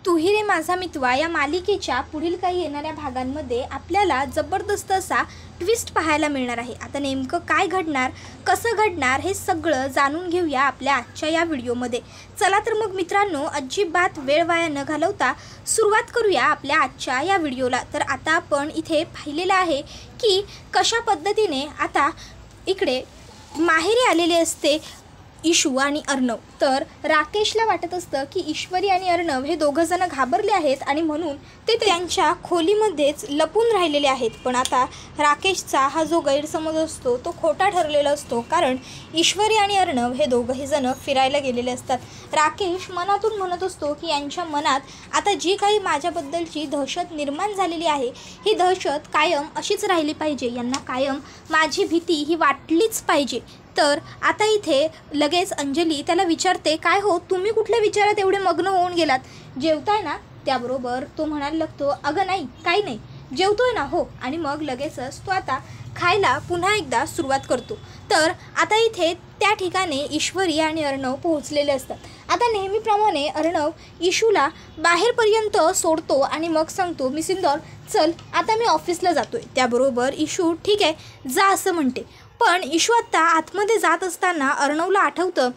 तू ही रे माझा मितवा या मालिकेच्या पुढील काही येणाऱ्या भागांमध्ये आपल्याला जबरदस्त असा ट्विस्ट पाहायला मिळणार आहे। आता नेमकं काय घडणार, कसं घडणार हे सगळं जाणून घेऊया आपल्या आजच्या या व्हिडिओमध्ये। चला तर मग मित्रांनो, अजिबात वेळ वाया न घालवता सुरुवात करूया आपल्या आजच्या या व्हिडिओला। तर आता आपण इथे पाहिलेलं आहे की कशा पद्धतीने आता इकडे माहेरी आलेले असते ईशू आणि अर्णव। तर राकेशला वाटत असतं की ईश्वरी आणि अर्णव हे दोघं जण घाबरले आहेत आणि म्हणून ते त्यांच्या खोलीमध्येच लपून राहिलेले आहेत। पण आता राकेशचा हा जो गैरसमज असतो तो खोटा ठरलेला असतो, कारण ईश्वरी आणि अर्णव हे दोघंही जण फिरायला गेलेले असतात। राकेश मनातून म्हणत असतो की यांच्या मनात आता जी काही माझ्याबद्दलची दहशत निर्माण झालेली आहे ही दहशत कायम अशीच राहिली पाहिजे, यांना कायम माझी भीती ही वाटलीच पाहिजे। तर आता इथे लगेच अंजली त्याला विचारते, काय हो तुम्ही कुठल्या विचारात एवढे मग्न होऊन गेलात, जेवताय ना? त्याबरोबर तो म्हणायला लागतो, अगं नाही काही नाही, जेवतोय ना हो। आणि मग लगेचच तो आता खायला पुन्हा एकदा सुरुवात करतो। तर आता इथे त्या ठिकाणी ईश्वरी आणि अर्णव पोहोचलेले असतात। आता नेहमीप्रमाणे अर्णव ईशूला बाहेरपर्यंत सोडतो आणि मग सांगतो, मिसिंदर चल आता मी ऑफिसला जातोय। त्याबरोबर ईशू ठीक आहे जा असं म्हणते। पण ईशू आत्ता आतमध्ये जात असताना अर्णवला आठवतं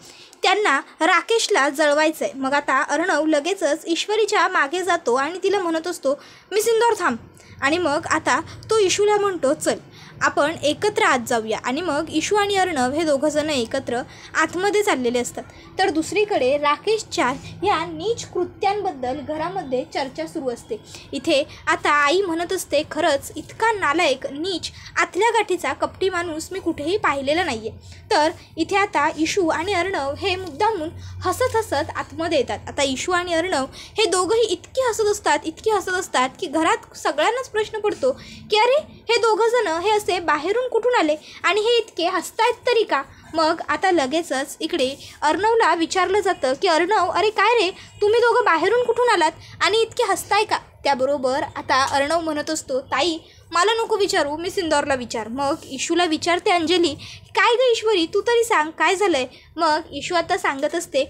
त्यांना राकेशला जळवायचं आहे। मग आता अर्णव लगेचच ईश्वरीच्या मागे जातो आणि तिला म्हणत असतो, मिसिंदर थांब। आणि मग आता तो ईशूला म्हणतो, चल आपण एकत्र आत जाऊया। आणि मग ईशू आणि अर्णव हे दोघंजण एकत्र आतमध्ये चाललेले असतात। तर दुसरीकडे राकेशच्या ह्या नीच कृत्यांबद्दल घरामध्ये चर्चा सुरू असते। इथे आता आई म्हणत असते, खरंच इतका नालायक नीच आतल्या गाठीचा कपटी माणूस मी कुठेही पाहिलेला नाही आहे। तर इथे आता ईशू आणि अर्णव हे मुद्दामून हसत हसत आतमध्ये येतात। आता ईशू आणि अर्णव हे दोघंही इतके हसत असतात की घरात सगळ्यांनाच प्रश्न पडतो की अरे हे दोघंजण हे असे बाहेरून कुठून आले आणि हे इतके हसतायत तरी का? मग आता लगेचच इकडे अर्णवला विचारलं जातं की अर्णव अरे काय रे, तुम्ही दोघं बाहेरून कुठून आलात आणि इतके हसताय का? त्याबरोबर आता अर्णव म्हणत असतो, ताई मला नको विचारू, मी सिंदूरला विचार। मग ईशूला विचारते अंजली, काय गं ईश्वरी तू तरी सांग काय झालंय? मग ईशू आता सांगत असते,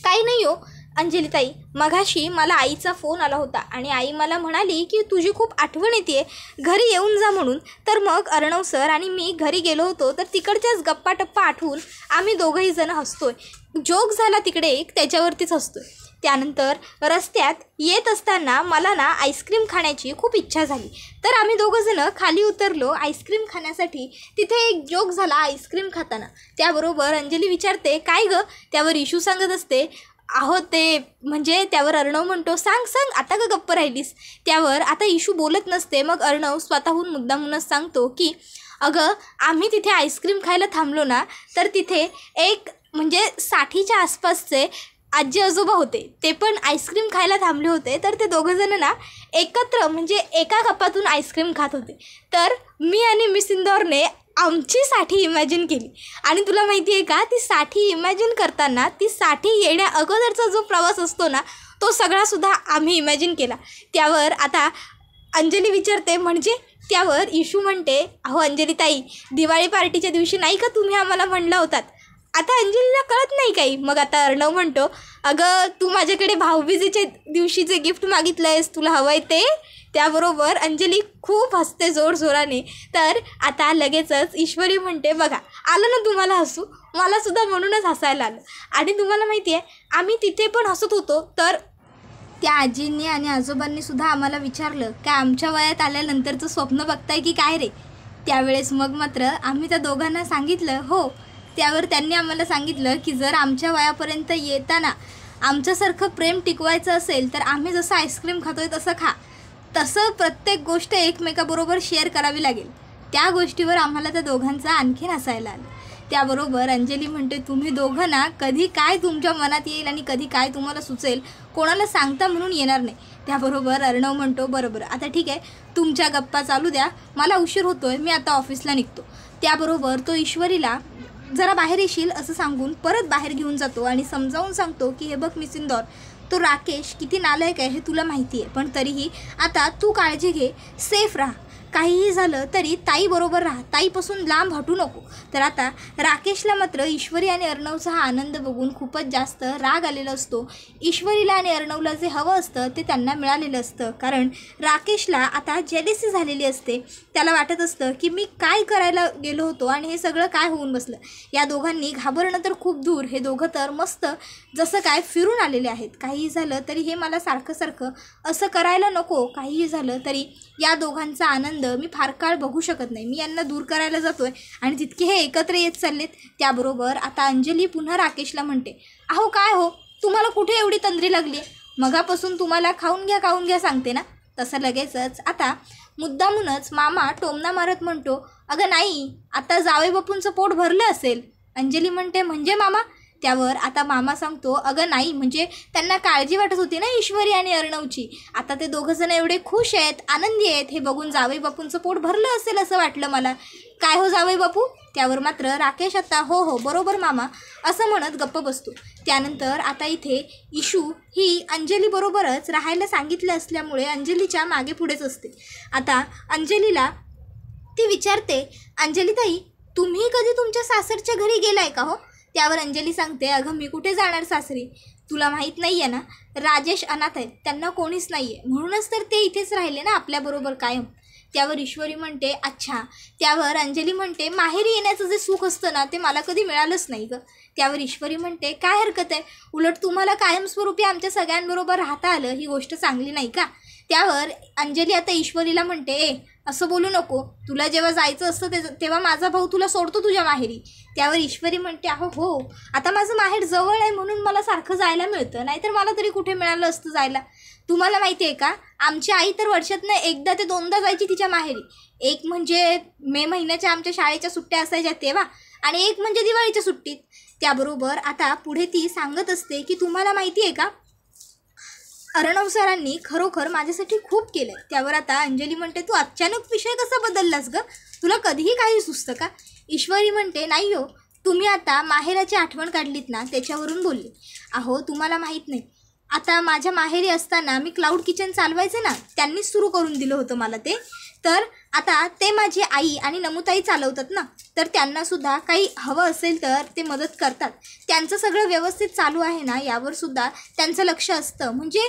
काही नाही हो अंजली ताई, मगाशी मला आईचा फोन आला होता आणि आई मला म्हणाली की तुझी खूप आठवण येते, घरी येऊन जा म्हणून। तर मग अर्णव सर आणि मी घरी गेलो होतो, तर तिकडच्याच गप्पा टप्पा आठवून आम्ही दोघंही जण हसतोय, जोक झाला तिकडे एक त्याच्यावरतीच हसतोय। त्यानंतर रस्त्यात येत असताना मला ना आईस्क्रीम खाण्याची खूप इच्छा झाली, तर आम्ही दोघंजणं खाली उतरलो आईस्क्रीम खाण्यासाठी, तिथे एक जोक झाला आईस्क्रीम खाताना। त्याबरोबर अंजली विचारते, काय गं? त्यावर ईशू सांगत असते, अहो ते म्हणजे त्यावर अर्णव म्हणतो, सांग सांग आता का गप्प राहिलीस? त्यावर आता ईशू बोलत नसते। मग अर्णव स्वतःहून मुद्दामूनच सांगतो की अगं आम्ही तिथे आईस्क्रीम खायला थांबलो ना, तर तिथे एक म्हणजे 60च्या आसपासचे आजी आजोबा होते, ते पण आईस्क्रीम खायला थांबले होते। तर ते दोघंजणं ना एकत्र म्हणजे एका कपातून आईस्क्रीम खात होते। तर मी आणि मिसिंदरने आमची 60 इमॅजिन केली आणि तुला माहिती आहे का, ती 60 इमॅजिन करताना ती 60 येण्या अगोदरचा जो प्रवास असतो ना तो सगळासुद्धा आम्ही इमॅजिन केला। त्यावर आता अंजली विचारते, म्हणजे? त्यावर ईशू म्हणते, अहो अंजली ताई, दिवाळी पार्टीच्या दिवशी नाही का तुम्ही आम्हाला म्हणलं होतात? आता अंजलीला कळत नाही काही। मग आता अर्णव म्हणतो, अगं तू माझ्याकडे भाऊबीजेच्या दिवशीचे गिफ्ट मागितलं आहेस, तुला हवं आहे ते? त्याबरोबर अंजली खूप हसते जोरजोराने। तर आता लगेचच ईश्वरी म्हणते, बघा आलं ना तुम्हाला हसू, मलासुद्धा म्हणूनच हसायला आलं। आणि तुम्हाला माहिती आहे आम्ही तिथे पण हसत होतो, तर त्या आजींनी आणि आजोबांनीसुद्धा आम्हाला विचारलं, काय आमच्या वयात आल्यानंतरचं स्वप्न बघताय की काय रे? त्यावेळेस मग मात्र आम्ही त्या दोघांना सांगितलं हो। त्यावर त्यांनी आम्हाला सांगितलं की जर आमच्या वयापर्यंत येताना आमच्यासारखं प्रेम टिकवायचं असेल तर आम्ही जसं आईस्क्रीम खातोय तसं खा, तसं प्रत्येक गोष्ट एकमेकाबरोबर शेअर करावी लागेल। त्या गोष्टीवर आम्हाला त्या दोघांचा आणखीन हसायला आलं। त्याबरोबर अंजली म्हणते, तुम्ही दोघं ना कधी काय तुमच्या मनात येईल आणि कधी काय तुम्हाला सुचेल कोणाला सांगता म्हणून येणार नाही। त्याबरोबर अर्णव म्हणतो, बरोबर आता ठीक आहे तुमच्या गप्पा चालू द्या, मला उशीर होतोय, मी आता ऑफिसला निघतो। त्याबरोबर तो ईश्वरीला जरा बाहेर येशील असं सांगून परत बाहेर घेऊन जातो आणि समजावून सांगतो की हे बघ मिसिंदर, तो राकेश किती नालायक आहे हे तुला माहिती आहे, पण तरीही आता तू काळजी घे, सेफ राहा। काहीही झालं तरी ताईबरोबर राहा, ताईपासून लांब हटू नको. तर आता राकेशला मात्र ईश्वरी आणि अर्णवचा हा आनंद बघून खूपच जास्त राग आलेला असतो. ईश्वरीला आणि अर्णवला जे हवं असतं ते त्यांना मिळालेलं असतं, कारण राकेशला आता जेलेसी झालेली असते. त्याला वाटत असतं की मी काय करायला गेलो होतो आणि हे सगळं काय होऊन बसलं. या दोघांनी घाबरणं तर खूप दूर, हे दोघं तर मस्त जसं काय फिरून आलेले आहेत. काहीही झालं तरी हे मला सारखं सारखं असं करायला नको. काहीही झालं तरी या दोघांचा आनंद मी फार काळ बघू शकत नाही. मी यांना दूर करायला जातोय आणि तितके हे एकत्र येत चाललेत. त्याबरोबर आता अंजली पुन्हा राकेशला म्हणते, अहो काय हो, तुम्हाला कुठे एवढी तंद्री लागली? मगापासून तुम्हाला खाऊन घ्या सांगते ना. तसं लगेचच आता मुद्दामूनच मामा टोमणा मारत म्हणतो, अगं नाही, आता जावई बापूंचं पोट भरलं असेल. अंजली म्हणते, म्हणजे मामा? त्यावर आता मामा सांगतो, अगं नाही, म्हणजे त्यांना काळजी वाटत होती ना ईश्वरी आणि अर्णवची. आता ते दोघंजण एवढे खुश आहेत, आनंदी आहेत, हे बघून जावई बापूंचं पोट भरलं असेल असं वाटलं मला. काय हो जावई बापू? त्यावर मात्र राकेश आता हो हो बरोबर मामा असं म्हणत गप्प बसतो. त्यानंतर आता इथे इशू ही अंजली बरोबरच राहायला सांगितलं असल्यामुळे अंजलीच्या मागे पुढेच असते. आता अंजलीला ती विचारते, अंजली ताई, तुम्ही कधी तुमच्या सासरच्या घरी गेलाय का हो? त्यावर अंजली सांगते, अगं मी कुठे जाणार सासरी? तुला माहीत नाही आहे ना, राजेश अनाथ आहेत, त्यांना कोणीच नाही आहे, म्हणूनच तर ते इथेच राहिले ना आपल्याबरोबर कायम. त्यावर ईश्वरी म्हणते, अच्छा. त्यावर अंजली म्हणते, माहेरी येण्याचं जे सुख असतं ना ते मला कधी मिळालंच नाही गं. त्यावर ईश्वरी म्हणते, काय हरकत आहे, उलट तुम्हाला कायमस्वरूपी आमच्या सगळ्यांबरोबर राहता आलं, ही गोष्ट चांगली नाही का? त्यावर अंजली आता ईश्वरीला म्हणते, असं बोलू नको, तुला जेव्हा जायचं असतं तेव्हा माझा भाऊ तुला सोडतो तुझ्या माहेरी. त्यावर ईश्वरी म्हणते, अहो हो, आता माझं माहेर जवळ आहे म्हणून मला सारखं जायला मिळतं, नाहीतर मला तरी कुठे मिळालं असतं जायला. तुम्हाला माहिती आहे का, आमची आई तर वर्षातनं एकदा ते दोनदा जायची तिच्या माहेरी. एक म्हणजे मे महिन्याच्या आमच्या शाळेच्या सुट्ट्या असायच्या तेव्हा, आणि एक म्हणजे दिवाळीच्या सुट्टीत. त्याबरोबर आता पुढे ती सांगत असते की तुम्हाला माहिती आहे का, अर्णव सरांनी खरोखर माझ्यासाठी खूप केलं आहे. त्यावर आता अंजली म्हणते, तू अचानक विषय कसा बदललास गं? तुला कधीही काही सुचतं का? ईश्वरी म्हणते, नाही हो, तुम्ही आता माहेराची आठवण काढलीत ना त्याच्यावरून बोलली. अहो तुम्हाला माहीत नाही, आता माझ्या माहेरी असताना मी क्लाउड किचन चालवायचं ना, त्यांनीच सुरू करून दिलं होतं मला ते. तर आता ते माझी आई आणि नमुताई चालवतात ना, तर त्यांनासुद्धा काही हवं असेल तर ते मदत करतात. त्यांचं सगळं व्यवस्थित चालू आहे ना यावरसुद्धा त्यांचं लक्ष असतं. म्हणजे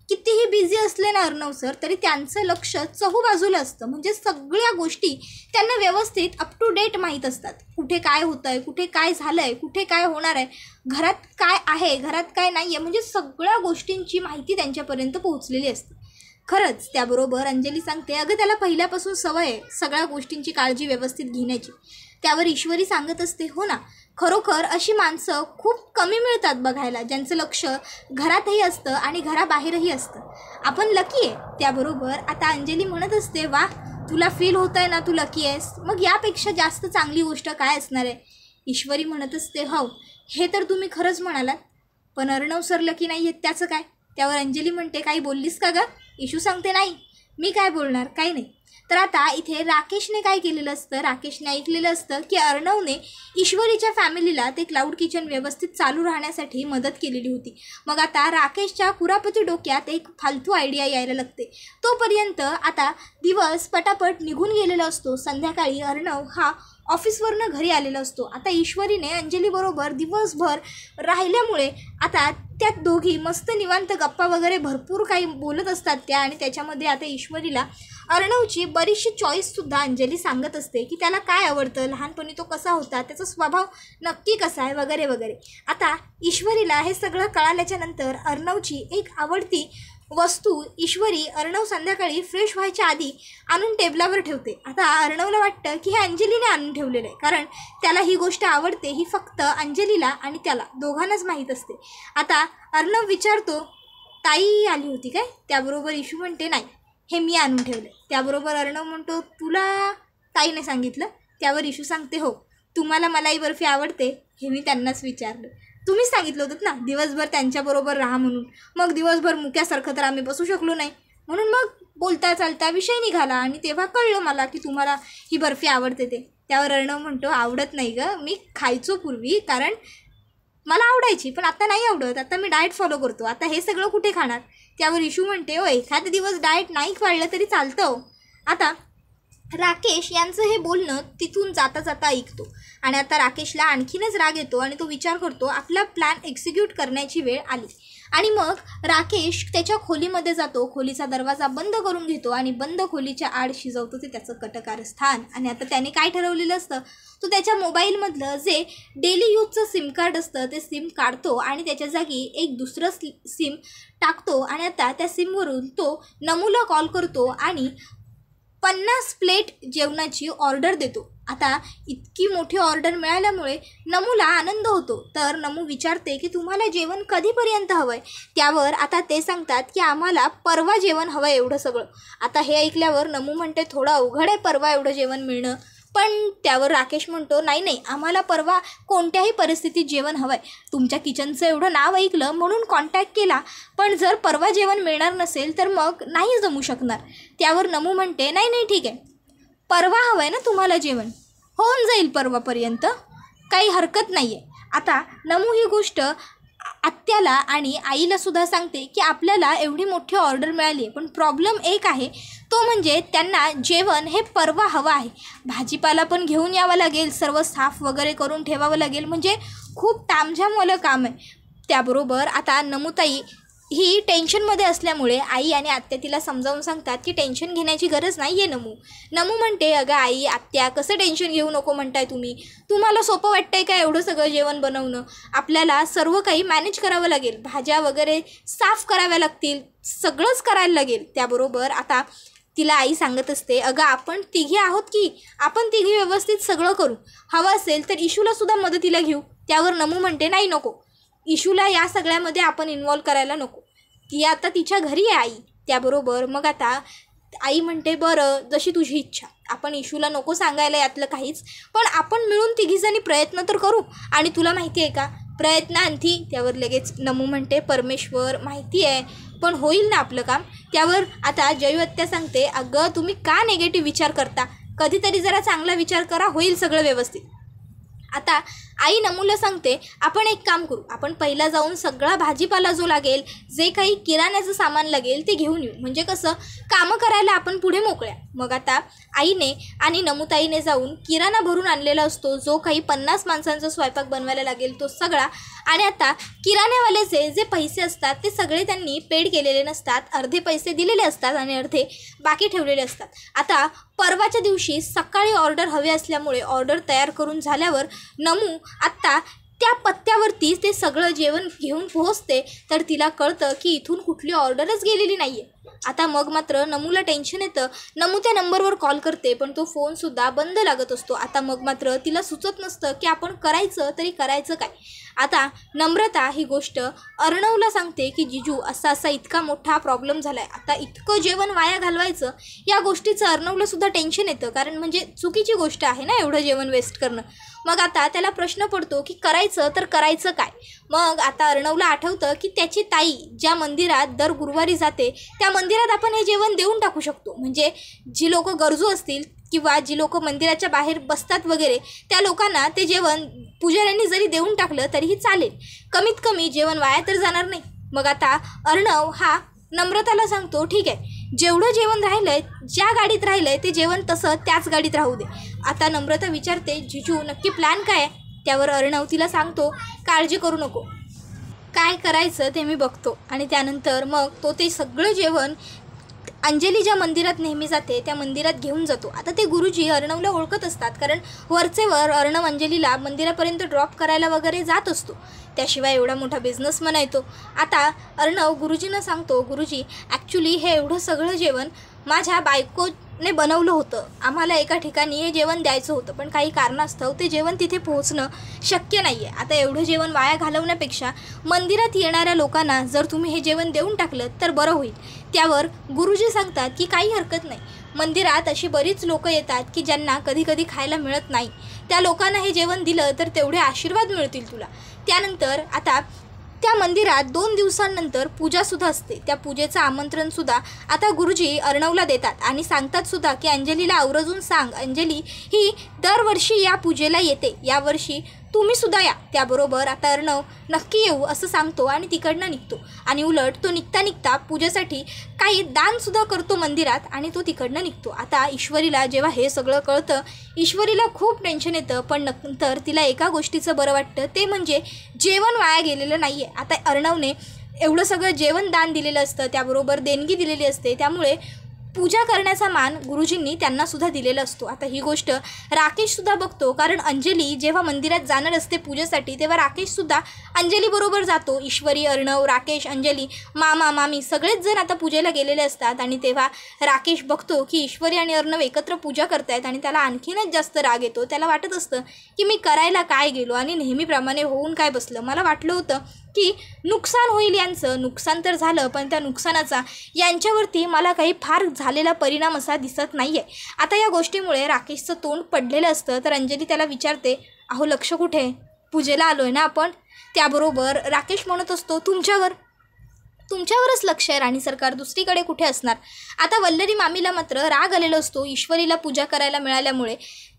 कितीही बिझी असले ना अर्णव सर तरी त्यांचं लक्ष चहूबाजूला असतं. म्हणजे सगळ्या गोष्टी त्यांना व्यवस्थित अप टू डेट माहीत असतात. कुठे काय होतं आहे, कुठे काय झालं आहे, कुठे काय होणार आहे, घरात काय आहे, घरात काय नाही आहे, म्हणजे सगळ्या गोष्टींची माहिती त्यांच्यापर्यंत पोहोचलेली असते. खरंच. त्याबरोबर अंजली सांगते, अगं त्याला पहिल्यापासून सवय आहे सगळ्या गोष्टींची काळजी व्यवस्थित घेण्याची. त्यावर ईश्वरी सांगत असते, हो ना, खरोखर अशी माणसं खूप कमी मिळतात बघायला, ज्यांचं लक्ष घरातही असतं आणि घराबाहेरही असतं. आपण लकी आहे. त्याबरोबर आता अंजली म्हणत असते, वा, तुला फील होत आहे ना, तू लकी आहेस, मग यापेक्षा जास्त चांगली गोष्ट काय असणार आहे? ईश्वरी म्हणत असते, हो, हे तर तुम्ही खरंच म्हणालात, पण अर्णव सर लकी नाही आहेत त्याचं काय? त्यावर अंजली म्हणते, काही बोललीस का गं? इशू सांगते, नाही, मी काय बोलणार, काही नाही. तर आता इथे राकेशने काय केलेलं असतं, राकेशने ऐकलेलं असतं की अर्णवने ईश्वरीच्या फॅमिलीला ते क्लाउड किचन व्यवस्थित चालू राहण्यासाठी मदत केलेली होती. मग आता राकेशच्या कुरापती डोक्यात एक फालतू आयडिया यायला लागते. तोपर्यंत आता दिवस पटापट निघून गेलेला असतो. संध्याकाळी अर्णव हा ऑफिसवरनं घरी आलेला असतो. आता ईश्वरीने अंजलीबरोबर दिवसभर राहिल्यामुळे आता त्या दोघी मस्त निवांत गप्पा वगैरे भरपूर काही बोलत असतात त्या. आणि त्याच्यामध्ये आता ईश्वरीला अर्णवची बरीचशी चॉईससुद्धा अंजली सांगत असते की त्याला काय आवडतं, लहानपणी तो कसा होता, त्याचा स्वभाव नक्की कसा आहे वगैरे वगैरे. आता ईश्वरीला हे सगळं कळाल्याच्या नंतर अर्णवची एक आवडती वस्तू ईश्वरी अर्णव संध्याकाळी फ्रेश व्हायच्या आधी आणून टेबलावर ठेवते. आता अर्णवला वाटतं की हे अंजलीने आणून ठेवलेलं आहे, कारण त्याला ही गोष्ट आवडते. ही फक्त अंजलीला आणि त्याला दोघांनाच माहीत असते. आता अर्णव विचारतो, ताई आली होती काय? त्याबरोबर इशू म्हणते, नाही, हे मी आणून ठेवलं. त्याबरोबर अर्णव म्हणतो, तुला ताईने सांगितलं? त्यावर इशू सांगते, हो, तुम्हाला मलाई बर्फी आवडते हे मी त्यांनाच विचारलं. तुम्हीच सांगितलं होतं ना दिवसभर त्यांच्याबरोबर राहा म्हणून. मग दिवसभर मुक्यासारखं तर आम्ही बसू शकलो नाही, म्हणून मग बोलता चालता विषय निघाला आणि तेव्हा कळलं मला की तुम्हाला ही बर्फी आवडते ते. त्यावर अर्णव म्हणतो, आवडत नाही गं, मी खायचो पूर्वी, कारण मला आवडायची, पण आता नाही आवडत, आता मी डाएट फॉलो करतो, आता हे सगळं कुठे खाणार? त्यावर इशू म्हणते, ओ, एखादा दिवस डाएट नाही पाळलं तरी चालतं. आता राकेश यांचं हे बोलणं तिथून जाता जाता ऐकतो आणि आता राकेशला आणखीनच राग येतो आणि तो विचार करतो आपला प्लॅन एक्झिक्यूट करण्याची वेळ आली. आणि मग राकेश त्याच्या खोलीमध्ये जातो, खोलीचा दरवाजा बंद करून घेतो आणि बंद खोलीच्या आड शिजवतो ते त्याचं कटकारस्थान. आणि आता त्याने काय ठरवलेलं असतं, तो त्याच्या मोबाईलमधलं जे डेली यूजचं सिम कार्ड असतं ते सिम काढतो आणि त्याच्या जागी एक दुसरं सिम टाकतो आणि आता त्या सिमवरून तो नमूला कॉल करतो आणि 50 प्लेट जेवणाची ऑर्डर देतो. आता इतकी मोठी ऑर्डर मिळाल्यामुळे नमूला आनंद होतो. तर नमू विचारते की तुम्हाला जेवण कधीपर्यंत हवं आहे. त्यावर आता ते सांगतात की आम्हाला परवा जेवण हवं आहे एवढं सगळं. आता हे ऐकल्यावर नमू म्हणते थोडं अवघड आहे परवा एवढं जेवण मिळणं. पण त्यावर राकेश म्हणतो नाही आम्हाला परवा कोणत्याही परिस्थितीत जेवण हवं आहे. तुमच्या किचनचं एवढं नाव ऐकलं म्हणून कॉन्टॅक्ट केला, पण जर परवा जेवण मिळणार नसेल तर मग नाही जमू शकणार. त्यावर नमू म्हणते नाही ठीक आहे, परवा हवं आहे ना तुम्हाला जेवण, होऊन जाईल परवापर्यंत, काही हरकत नाही आहे. आता नमू ही गोष्ट आत्याला आणि आईलासुद्धा सांगते की आपल्याला एवढी मोठी ऑर्डर मिळाली आहे, पण प्रॉब्लेम एक आहे, तो म्हणजे त्यांना जेवण हे परवा हवं आहे. भाजीपाला पण घेऊन यावं लागेल, सर्व साफ वगैरे करून ठेवावं लागेल, म्हणजे खूप तामझामवालं काम आहे. त्याबरोबर आता नमूताई ही टेन्शनमध्ये असल्यामुळे आई आणि आत्या तिला समजावून सांगतात की टेन्शन घेण्याची गरज नाही आहे नमू म्हणते अगं आई आत्या कसं टेन्शन घेऊ नको म्हणताय तुम्ही, तुम्हाला सोपं वाटतंय का एवढं सगळं जेवण बनवणं, आपल्याला सर्व काही मॅनेज करावं लागेल, भाज्या वगैरे साफ कराव्या लागतील, सगळंच करायला लागेल. त्याबरोबर आता तिला आई सांगत असते अगं आपण तिघी आहोत की, आपण तिघी व्यवस्थित सगळं करू, हवं असेल तर इशूलासुद्धा मदतीला घेऊ. त्यावर नमू म्हणते नाही नको, इशूला या सगळ्यामध्ये आपण इन्व्हॉल्व करायला नको, ती आता तिच्या घरी आहे आई. त्याबरोबर मग आता आई म्हणते बरं जशी तुझी इच्छा, आपण इशूला नको सांगायला यातलं काहीच, पण आपण मिळून तिघीजणी प्रयत्न तर करू. आणि तुला माहिती आहे का प्रयत्नांती, त्यावर लगेच नमू म्हणते परमेश्वर माहिती आहे, पण होईल ना आपलं काम. त्यावर आता जयवत्या सांगते अगं तुम्ही का निगेटिव्ह विचार करता, कधीतरी जरा चांगला विचार करा, होईल सगळं व्यवस्थित. आता आई नमूला सांगते आपण एक काम करू, आपण पहिला जाऊन सगळा भाजीपाला जो लागेल, जे काही किराण्याचं सामान लागेल ते घेऊन येऊ, म्हणजे कसं कामं करायला आपण पुढे मोकळ्या. मग आता आईने आणि नमूताईने जाऊन किराणा भरून आणलेला असतो, जो काही 50 माणसांचा स्वयंपाक बनवायला लागेल तो सगळा. आणि आता किराण्यावाल्याचे जे पैसे असतात ते सगळे त्यांनी पेड केलेले नसतात, अर्धे पैसे दिलेले असतात आणि अर्धे बाकी ठेवलेले असतात. आता परवाच्या दिवशी सकाळी ऑर्डर हवी असल्यामुळे ऑर्डर तयार करून झाल्यावर नमू आत्ता त्या पत्त्यावरती ते सगळं जेवण घेऊन पोहोचते, तर तिला कळतं की इथून कुठली ऑर्डरच गेलेली नाही आहे. आता मग मात्र नमूला टेन्शन येतं. नमू त्या नंबरवर कॉल करते पण तो फोनसुद्धा बंद लागत असतो. आता मग मात्र तिला सुचत नसतं की आपण करायचं तरी करायचं काय. आता नम्रता ही गोष्ट अर्णवला सांगते की जिजू असा इतका मोठा प्रॉब्लेम झाला आहे, आता इतकं जेवण वाया घालवायचं, या गोष्टीचं अर्णवलासुद्धा टेन्शन येतं, कारण म्हणजे चुकीची गोष्ट आहे ना एवढं जेवण वेस्ट करणं. मग आता त्याला प्रश्न पडतो की करायचं तर करायचं काय. मग आता अर्णवला आठवतं की त्याची ताई ज्या मंदिरात दर गुरुवारी जाते त्या मंदिरात आपण हे जेवण देऊन टाकू शकतो, म्हणजे जी लोक गरजू असतील किंवा जी लोक मंदिराच्या बाहेर बसतात वगैरे त्या लोकांना ते जेवण पुजाऱ्यांनी जरी देऊन टाकलं तरीही चालेल, कमीत कमी जेवण वाया तर जाणार नाही. मग आता अर्णव हा नम्रताला सांगतो ठीक आहे, जेवढं जेवण राहिलंय ज्या गाडीत राहिलंय ते जेवण तसं त्याच गाडीत राहू दे. आता नम्रता विचारते जिजू नक्की प्लॅन काय आहे. त्यावर अर्णव तिला सांगतो काळजी करू नको, काय करायचं ते मी बघतो. आणि त्यानंतर मग तो ते सगळं जेवण अंजली ज्या मंदिरात नेहमी जाते त्या मंदिरात घेऊन जातो. आता ते गुरुजी अर्णवला ओळखत असतात, कारण वरचेवर अर्णव अंजलीला मंदिरापर्यंत ड्रॉप करायला वगैरे जात असतो, त्याशिवाय एवढा मोठा बिझनेसमन आहे तो. आता अर्णव गुरुजींना सांगतो गुरुजी ॲक्च्युली हे एवढं सगळं जेवण माझ्या बायकोने बनवलं होतं, आम्हाला एका ठिकाणी हे जेवण द्यायचं होतं, पण काही कारणास्तव ते जेवण तिथे पोहोचणं शक्य नाही आहे. आता एवढं जेवण वाया घालवण्यापेक्षा मंदिरात येणाऱ्या लोकांना जर तुम्ही हे जेवण देऊन टाकलं तर बरं होईल. त्यावर गुरुजी सांगतात की काही हरकत नाही, मंदिरात अशी बरीच लोकं येतात की ज्यांना कधी कधी खायला मिळत नाही, त्या लोकांना हे जेवण दिलं तर तेवढे आशीर्वाद मिळतील तुला. त्यानंतर आता त्या मंदिरात 2 दिवसांनंतर पूजासुद्धा असते, त्या पूजेचं आमंत्रणसुद्धा आता गुरुजी अर्णवला देतात आणि सांगतातसुद्धा की अंजलीला आवर्जून सांग, अंजली ही दरवर्षी या पूजेला येते, यावर्षी तुम्ही सुद्धा या. त्याबरोबर आता अर्णव नक्की येऊ असं सांगतो आणि तिकडनं निघतो. आणि उलट तो निघता पूजेसाठी काही दानसुद्धा करतो मंदिरात आणि तो तिकडनं निघतो. आता ईश्वरीला जेव्हा हे सगळं कळतं, ईश्वरीला खूप टेन्शन येतं. पण नंतर तिला एका गोष्टीचं बरं वाटतं, ते म्हणजे जेवण वाया गेलेलं नाही आहे. आता अर्णवने एवढं सगळं जेवण दान दिलेलं असतं, त्याबरोबर देणगी दिलेली असते, त्यामुळे पूजा करण्याचा मान गुरुजींनी त्यांनासुद्धा दिलेला असतो. आता ही गोष्ट राकेशसुद्धा बघतो, कारण अंजली जेव्हा मंदिरात जाणार असते पूजेसाठी तेव्हा राकेशसुद्धा अंजलीबरोबर जातो. ईश्वरी, अर्णव, राकेश, अंजली, मामा, मामी सगळेच जण आता पूजेला गेलेले असतात. आणि तेव्हा राकेश बघतो की ईश्वरी आणि अर्णव एकत्र पूजा करतायत आणि त्याला आणखीनच जास्त राग येतो. त्याला वाटत असतं की मी करायला काय गेलो आणि नेहमीप्रमाणे होऊन काय बसलं. मला वाटलं होतं की नुकसान होईल यांचं. नुकसान तर झालं, पण त्या नुकसानाचा यांच्यावरती मला काही फार झालेला परिणाम असा दिसत नाही आहे. आता या गोष्टीमुळे राकेशचं तोंड पडलेलं असतं. तर अंजली त्याला विचारते, अहो लक्ष कुठे? पूजेला आलो आहे ना आपण. त्याबरोबर राकेश म्हणत असतो, तुमच्यावरच लक्ष आहे राणी सरकार, दुसरीकडे कुठे असणार. आता वल्लरी मामीला मात्र राग आलेला असतो ईश्वरीला पूजा करायला मिळाल्यामुळे.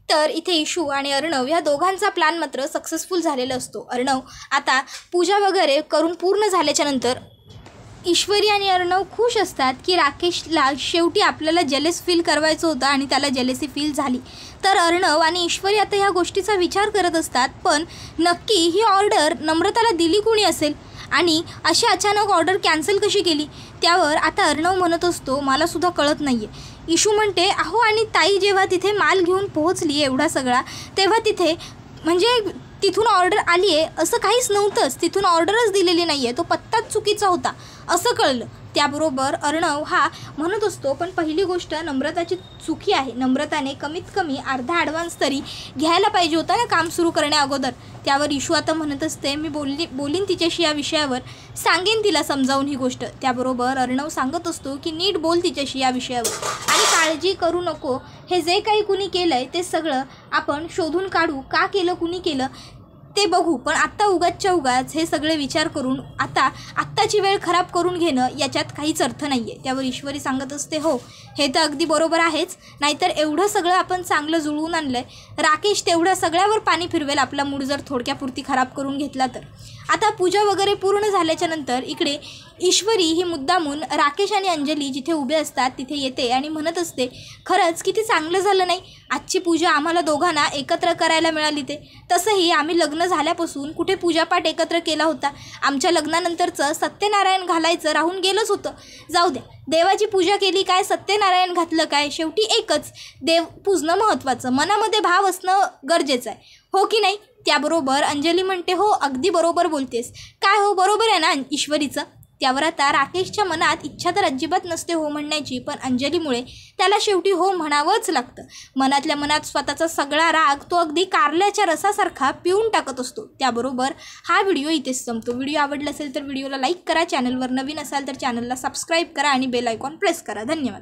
तर इथे इशू आणि अर्णव या दोघांचा प्लॅन मात्र सक्सेसफुल झालेला असतो. अर्णव आता पूजा वगैरे करून पूर्ण झाल्याच्या नंतर ईश्वरी आणि अर्णव खुश असतात की राकेशला शेवटी आपल्याला जेलस फील करवायचं होतं आणि त्याला जेलसी फील झाली. तर अर्णव आणि ईश्वरी आता ह्या गोष्टीचा विचार करत असतात, पण नक्की ही ऑर्डर नम्रताला दिली कोणी असेल आणि अशी अचानक ऑर्डर कॅन्सल कशी केली. त्यावर आता अर्णव म्हणत असतो, मलासुद्धा कळत नाही आहे. इशू म्हणते, अहो आणि ताई जेव्हा तिथे माल घेऊन पोहोचली एवढा सगळा, तेव्हा तिथे म्हणजे तिथून ऑर्डर आली आहे असं काहीच नव्हतंच. तिथून ऑर्डरच दिलेली नाही आहे, तो पत्ताच चुकीचा होता असं कळलं. त्याबरोबर अर्णव हा म्हणत असतो, पण पहिली गोष्ट नम्रताची चुकी आहे. नम्रताने कमीत कमी अर्धा ॲडव्हान्स तरी घ्यायला पाहिजे होता ना काम सुरू करण्या अगोदर. त्यावर इशू आता म्हणत असते, मी बोलीन तिच्याशी या विषयावर, सांगेन तिला समजावून ही गोष्ट. त्याबरोबर अर्णव सांगत असतो की नीट बोल तिच्याशी या विषयावर आणि काळजी करू नको. हे जे काही कुणी केलं आहे ते सगळं आपण शोधून काढू, का केलं, कुणी केलं ते बघू. पण आत्ता उगाच हे सगळे विचार करून आत्ताची वेळ खराब करून घेणं याच्यात काहीच अर्थ नाही आहे. त्यावर ईश्वरी सांगत असते, हो हे तर अगदी बरोबर आहेच, नाहीतर एवढं सगळं आपण चांगलं जुळवून आणलं आहे. राकेश तेवढ्या सगळ्यावर पाणी फिरवेल आपला मूड जर थोडक्यापुरती खराब करून घेतला तर. आता पूजा वगैरे पूर्ण झाल्याच्या नंतर इकडे ईश्वरी ही मुद्दामून राकेश आणि अंजली जिथे उभे असतात तिथे येते आणि म्हणत असते, खरंच किती चांगलं झालं नाही आजची पूजा, आम्हाला दोघांना एकत्र करायला मिळाली. ते तसंही आम्ही लग्न झाल्यापासून कुठे पूजापाठ एकत्र केला होता. आमच्या लग्नानंतरचं सत्यनारायण घालायचं राहून गेलंच होतं. जाऊ द्या, देवाची पूजा केली काय, सत्यनारायण घातलं काय, शेवटी एकच देव पूजणं महत्त्वाचं, मनामध्ये भाव असणं गरजेचं आहे, हो की नाही. त्याबरोबर अंजली म्हणते, हो अगदी बरोबर बोलतेस. काय हो बरोबर आहे ना ईश्वरीचं. त्यावर आता राकेशच्या मनात इच्छा तर अजिबात नसते हो म्हणण्याची, पण अंजलीमुळे त्याला शेवटी हो म्हणावंच लागतं. मनातल्या मनात स्वतःचा सगळा राग तो अगदी कारल्याच्या रसासारखा पिऊन टाकत असतो. त्याबरोबर हा व्हिडिओ इथेच संपतो. व्हिडिओ आवडला असेल तर व्हिडिओला लाईक करा, चॅनलवर नवीन असाल तर चॅनलला सबस्क्राईब करा आणि बेल आयकॉन प्रेस करा. धन्यवाद.